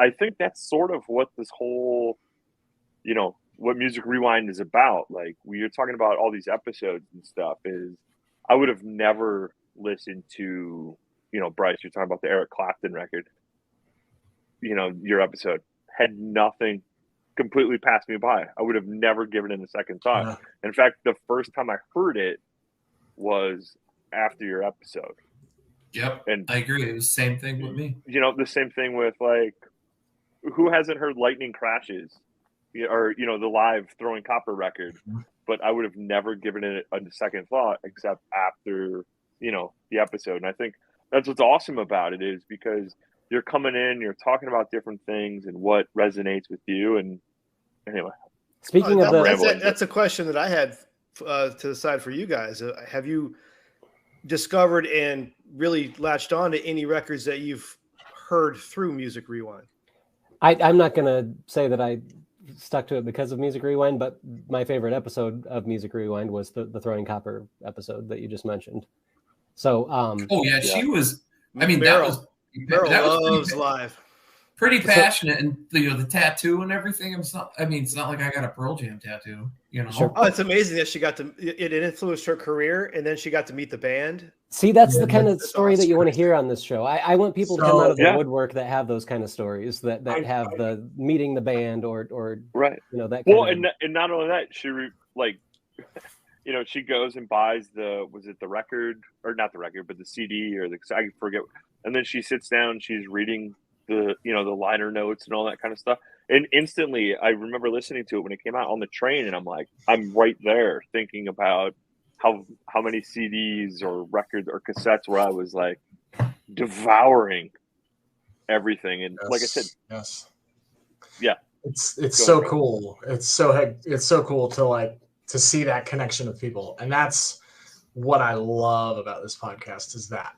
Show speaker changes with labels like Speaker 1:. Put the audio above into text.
Speaker 1: I think that's sort of what this whole, what Music Rewind is about. Like, you're talking about all these episodes and stuff, is I would have never listened to, Bryce, you're talking about the Eric Clapton record, your episode had nothing, completely passed me by. I would have never given it a second thought.
Speaker 2: Yeah.
Speaker 1: In fact, the first time I heard it was after your episode.
Speaker 3: Yep,
Speaker 1: and
Speaker 3: I agree. It was the same thing with me.
Speaker 1: The same thing with, like, who hasn't heard Lightning Crashes, or the live Throwing Copper record? But I would have never given it a second thought except after the episode. And I think that's what's awesome about it, is because you're coming in, you're talking about different things and what resonates with you. And anyway,
Speaker 4: speaking of that's a question that I had to decide for you guys. Have you discovered and really latched on to any records that you've heard through Music Rewind?
Speaker 5: I'm not going to say that I stuck to it because of Music Rewind, but my favorite episode of Music Rewind was the Throwing Copper episode that you just mentioned. So,
Speaker 3: she was. I mean,
Speaker 4: Meryl
Speaker 3: Meryl
Speaker 4: loves live.
Speaker 3: Pretty passionate, and the tattoo and everything. It's not like I got a Pearl Jam tattoo.
Speaker 5: Sure.
Speaker 4: Oh, it's amazing that she got to. It influenced her career, and then she got to meet the band.
Speaker 5: See, that's the kind of story that you want to hear on this show. I want people to come out of the woodwork that have those kind of stories, that have the meeting the band or
Speaker 1: right.
Speaker 5: That.
Speaker 1: And not only that, she she goes and buys the record, or not the record, but the CD or I forget, and then she sits down, she's reading the the liner notes and all that kind of stuff, and instantly I remember listening to it when it came out on the train, and I'm like, I'm right there thinking about how many CDs or records or cassettes where I was like devouring everything, and like I said,
Speaker 2: it's so cool. It's so cool to see that connection with people, and that's what I love about this podcast, is that